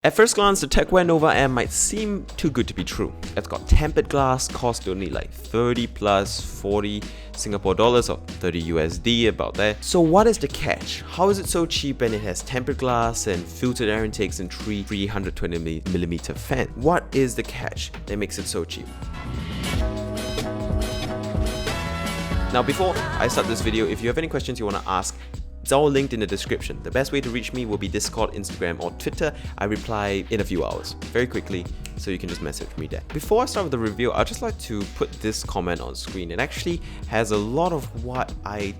At first glance, the Tecware Nova M might seem too good to be true. It's got tempered glass, cost only like 30 plus 40 Singapore dollars or 30 USD, about that. So what is the catch? How is it so cheap and it has tempered glass and filtered air intakes and 320mm fan? What is the catch that makes it so cheap? Now before I start this video, if you have any questions you want to ask, it's all linked in the description. The best way to reach me will be Discord, Instagram or Twitter. I reply in a few hours, very quickly, so you can just message me there. Before I start with the review, I'd just like to put this comment on screen. It actually has a lot of what I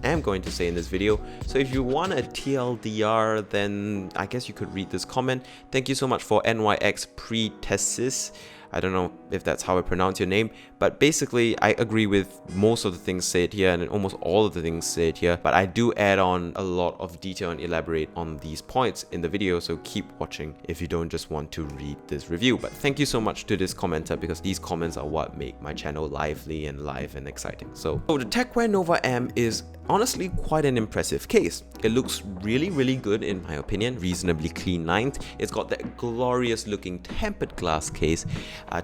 am going to say in this video. So if you want a TLDR, then I guess you could read this comment. Thank you so much for NYX Pretesis. I don't know if that's how I pronounce your name, but basically I agree with most of the things said here and almost all of the things said here, but I do add on a lot of detail and elaborate on these points in the video, so keep watching if you don't just want to read this review. But thank you so much to this commenter, because these comments are what make my channel lively and live and exciting. So the Tecware Nova M is honestly quite an impressive case. It looks really good in my opinion, reasonably clean lined. It's got that glorious looking tempered glass case,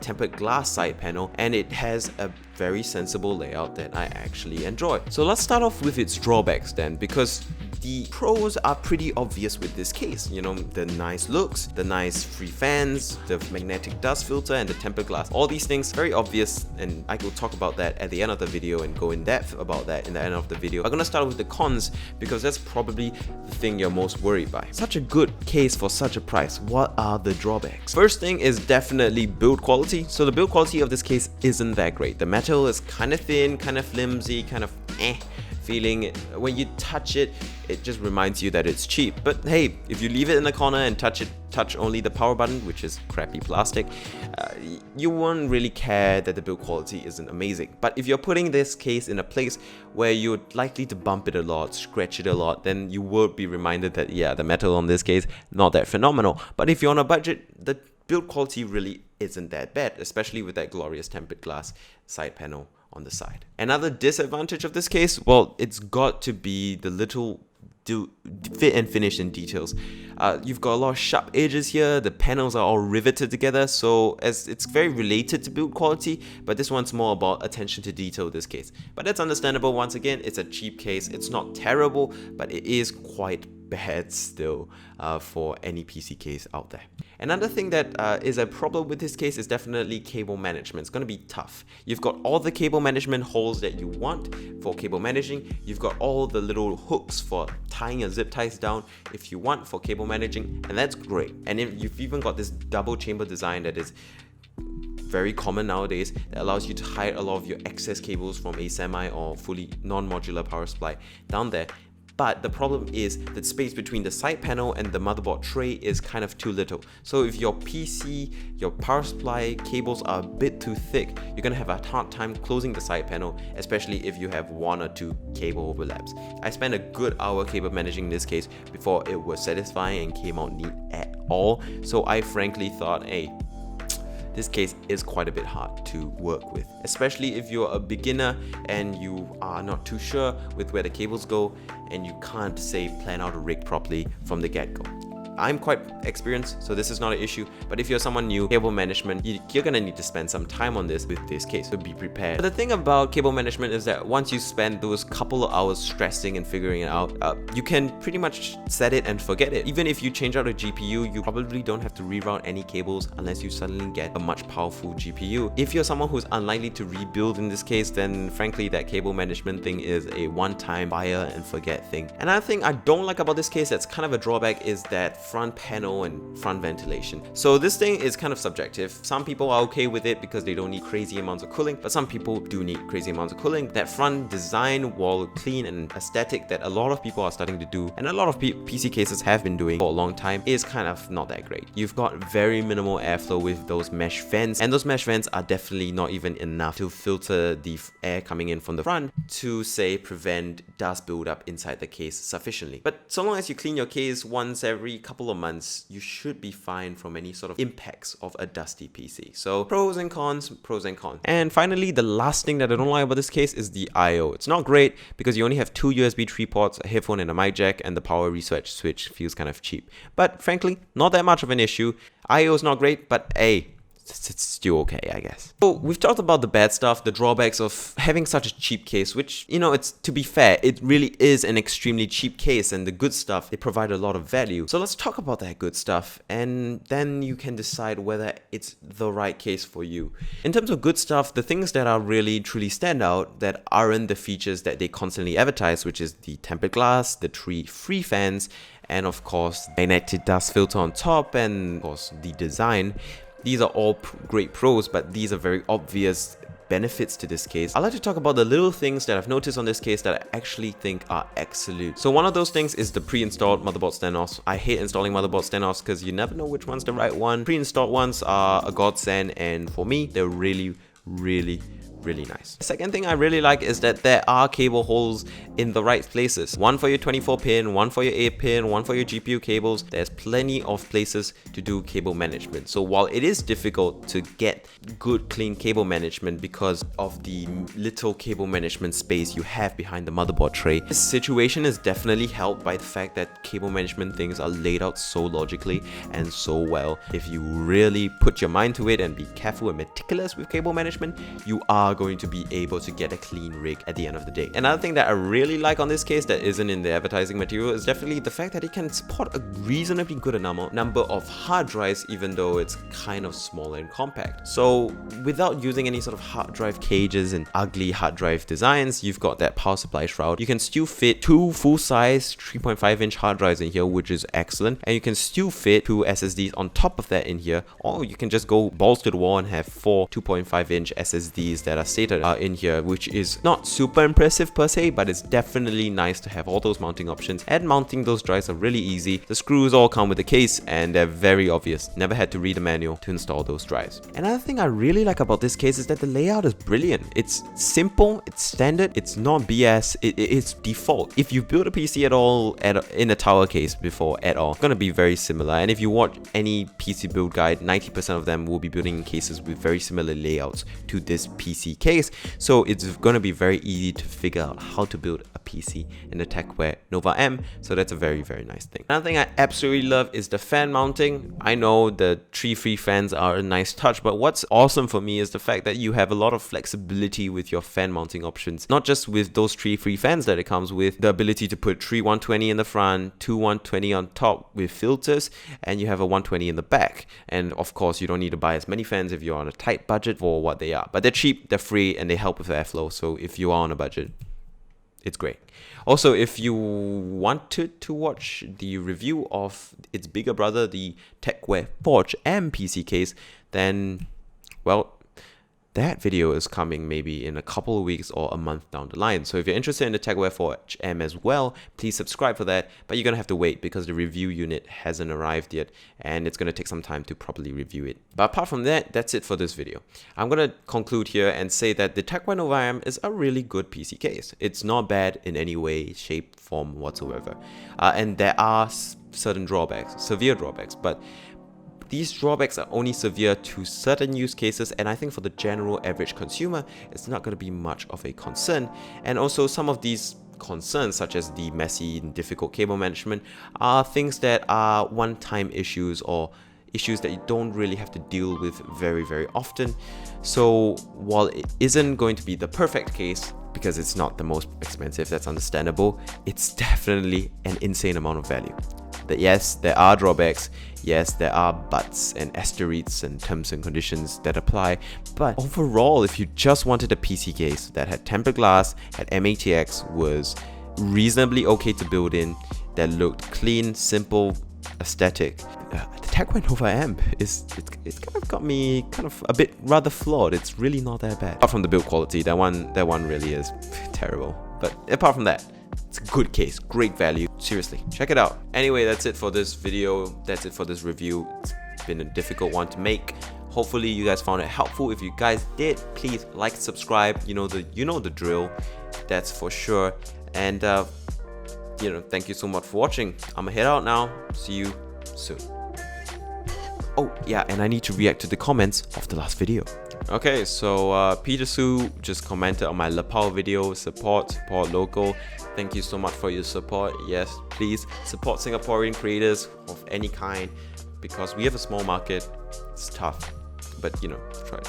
tempered glass side panel, and it has a very sensible layout that I actually enjoy. So let's start off with its drawbacks then, because the pros are pretty obvious with this case. You know, the nice looks, the nice free fans, the magnetic dust filter, and the tempered glass. All these things very obvious, and I will talk about that at the end of the video and go in depth about that in the end of the video. I'm gonna start with the cons, because that's probably the thing you're most worried by. Such a good case for such a price. What are the drawbacks? First thing is definitely build quality. So the build quality of this case isn't that great. The metal is kind of thin, kind of flimsy, kind of feeling. When you touch it, it just reminds you that it's cheap. But hey, if you leave it in the corner and touch only the power button, which is crappy plastic, you won't really care that the build quality isn't amazing. But if you're putting this case in a place where you're likely to bump it a lot, scratch it a lot, then you will be reminded that yeah, the metal on this case not that phenomenal. But if you're on a budget, the build quality really isn't that bad, especially with that glorious tempered glass side panel on the side. Another disadvantage of this case, well, it's got to be the little fit and finish in details. You've got a lot of sharp edges here, the panels are all riveted together, so as it's very related to build quality, but this one's more about attention to detail, this case. But that's understandable. Once again, it's a cheap case. It's not terrible, but it is quite bad still for any PC case out there. Another thing that is a problem with this case is definitely cable management. It's going to be tough. You've got all the cable management holes that you want for cable managing. You've got all the little hooks for tying your zip ties down if you want for cable managing, and that's great. And then you've even got this double chamber design that is very common nowadays, that allows you to hide a lot of your excess cables from a semi or fully non-modular power supply down there. But the problem is that space between the side panel and the motherboard tray is kind of too little. So if your PC, your power supply cables are a bit too thick, you're gonna have a hard time closing the side panel, especially if you have one or two cable overlaps. I spent a good hour cable managing this case before it was satisfying and came out neat at all. So I frankly thought, hey, this case is quite a bit hard to work with, especially if you're a beginner and you are not too sure with where the cables go and you can't, say, plan out a rig properly from the get-go. I'm quite experienced, so this is not an issue, but if you're someone new, cable management, you're gonna need to spend some time on this with this case, so be prepared. But the thing about cable management is that once you spend those couple of hours stressing and figuring it out, you can pretty much set it and forget it. Even if you change out a GPU, you probably don't have to reroute any cables unless you suddenly get a much powerful GPU. If you're someone who's unlikely to rebuild in this case, then frankly that cable management thing is a one-time fire and forget thing. Another thing I don't like about this case that's kind of a drawback is that front panel and front ventilation. So this thing is kind of subjective. Some people are okay with it because they don't need crazy amounts of cooling, but some people do need crazy amounts of cooling. That front design, while clean and aesthetic, that a lot of people are starting to do, and a lot of PC cases have been doing for a long time, is kind of not that great. You've got very minimal airflow with those mesh vents, and those mesh vents are definitely not even enough to filter the air coming in from the front to, say, prevent dust buildup inside the case sufficiently. But so long as you clean your case once every couple couple of months, you should be fine from any sort of impacts of a dusty PC. So pros and cons, pros and cons. And finally, the last thing that I don't like about this case is the I/O. It's not great because you only have 2 USB 3 ports, a headphone and a mic jack, and the power reset switch feels kind of cheap. But frankly, not that much of an issue. I/O is not great, but hey, it's still okay, I guess. So we've talked about the bad stuff, the drawbacks of having such a cheap case, which, you know, it's, to be fair, it really is an extremely cheap case, and the good stuff, they provide a lot of value. So let's talk about that good stuff, and then you can decide whether it's the right case for you. In terms of good stuff, the things that are really truly stand out that aren't the features that they constantly advertise, which is the tempered glass, the 3 free fans, and of course, magnetic dust filter on top, and of course, the design. These are all great pros, but these are very obvious benefits to this case. I'd like to talk about the little things that I've noticed on this case that I actually think are excellent. So one of those things is the pre-installed motherboard standoffs. I hate installing motherboard standoffs because you never know which one's the right one. Pre-installed ones are a godsend, and for me, they're really nice. The second thing I really like is that there are cable holes in the right places. One for your 24 pin, one for your 8 pin, one for your GPU cables. There's plenty of places to do cable management. So while it is difficult to get good clean cable management because of the little cable management space you have behind the motherboard tray, this situation is definitely helped by the fact that cable management things are laid out so logically and so well. If you really put your mind to it and be careful and meticulous with cable management, you are going to be able to get a clean rig at the end of the day. Another thing that I really like on this case that isn't in the advertising material is definitely the fact that it can support a reasonably good number of hard drives, even though it's kind of small and compact. So without using any sort of hard drive cages and ugly hard drive designs, you've got that power supply shroud. You can still fit 2 full-size 3.5-inch hard drives in here, which is excellent, and you can still fit 2 SSDs on top of that in here, or you can just go balls to the wall and have 4 2.5-inch SSDs that are stated in here, which is not super impressive per se, but it's definitely nice to have all those mounting options, and mounting those drives are really easy. The screws all come with the case and they're very obvious. Never had to read a manual to install those drives. Another thing I really like about this case is that the layout is brilliant. It's simple, it's standard, it's not BS, it's default. If you build a PC at all in a tower case before at all, it's gonna be very similar. And if you watch any PC build guide, 90% of them will be building cases with very similar layouts to this PC case. So it's gonna be very easy to figure out how to build a PC in the Tecware Nova M. So that's a very nice thing. Another thing I absolutely love is the fan mounting. I know the 3 free fans are a nice touch, but what's awesome for me is the fact that you have a lot of flexibility with your fan mounting options. Not just with those 3 free fans that it comes with, the ability to put 3 120 in the front, 2 120 on top with filters, and you have a 120 in the back. And of course, you don't need to buy as many fans if you're on a tight budget for what they are. But they're cheap, they're free, and they help with airflow. So if you are on a budget, it's great. Also, if you wanted to watch the review of its bigger brother, the Tecware Forge M PC case, then, well, that video is coming maybe in a couple of weeks or a month down the line. So if you're interested in the Tecware Forge M as well, please subscribe for that. But you're going to have to wait because the review unit hasn't arrived yet, and it's going to take some time to properly review it. But apart from that, that's it for this video. I'm going to conclude here and say that the Tecware Nova M is a really good PC case. It's not bad in any way, shape, form whatsoever. And there are certain drawbacks, severe drawbacks, but these drawbacks are only severe to certain use cases, and I think for the general average consumer, it's not going to be much of a concern. And also some of these concerns, such as the messy and difficult cable management, are things that are one-time issues or issues that you don't really have to deal with very often. So while it isn't going to be the perfect case, because it's not the most expensive, that's understandable, it's definitely an insane amount of value. That yes, there are drawbacks, yes, there are buts and asterisks and terms and conditions that apply, but overall, if you just wanted a PC case that had tempered glass, had MATX, was reasonably okay to build in, that looked clean, simple, aesthetic, the Tecware Nova M it's kind of got me kind of a bit rather flawed. It's really not that bad. Apart from the build quality, that one really is terrible. But apart from that, it's a good case, great value. Seriously, check it out. Anyway, that's it for this video. That's it for this review. It's been a difficult one to make. Hopefully you guys found it helpful. If you guys did, please like, subscribe. You know the drill. That's for sure. And thank you so much for watching. I'm gonna head out now. See you soon. Oh yeah, and I need to react to the comments of the last video. Okay, so Peter Su just commented on my lapel video. Support local. Thank you so much for your support. Yes, please support Singaporean creators of any kind, because we have a small market. It's tough, but you know,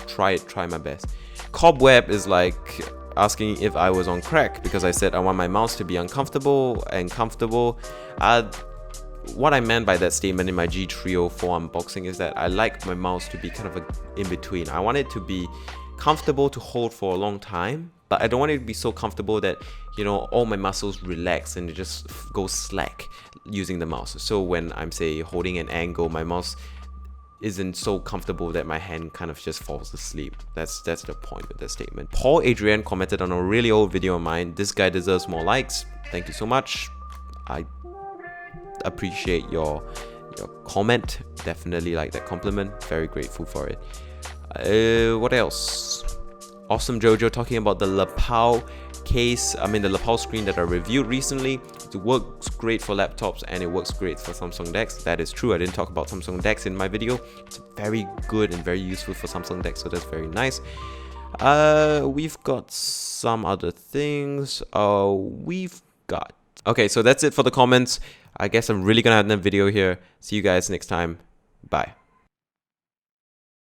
try my best. Cobweb is like asking if I was on crack because I said I want my mouse to be uncomfortable and comfortable. What I meant by that statement in my G304 unboxing is that I like my mouse to be kind of a in between. I want it to be comfortable to hold for a long time, but I don't want it to be so comfortable that, you know, all my muscles relax and it just goes slack using the mouse. So when I'm, say, holding an angle, my mouse isn't so comfortable that my hand kind of just falls asleep. That's the point of that statement. Paul Adrian commented on a really old video of mine. This guy deserves more likes. Thank you so much. I appreciate your comment. Definitely like that compliment. Very grateful for it. What else? Awesome Jojo talking about the lapel case. I mean the lapel screen that I reviewed recently. It works great for laptops and it works great for Samsung DeX. That is true. I didn't talk about Samsung DeX in my video. It's very good and very useful for Samsung DeX, so that's very nice. We've got some other things. Okay, so that's it for the comments. I guess I'm really gonna end the video here. See you guys next time. Bye.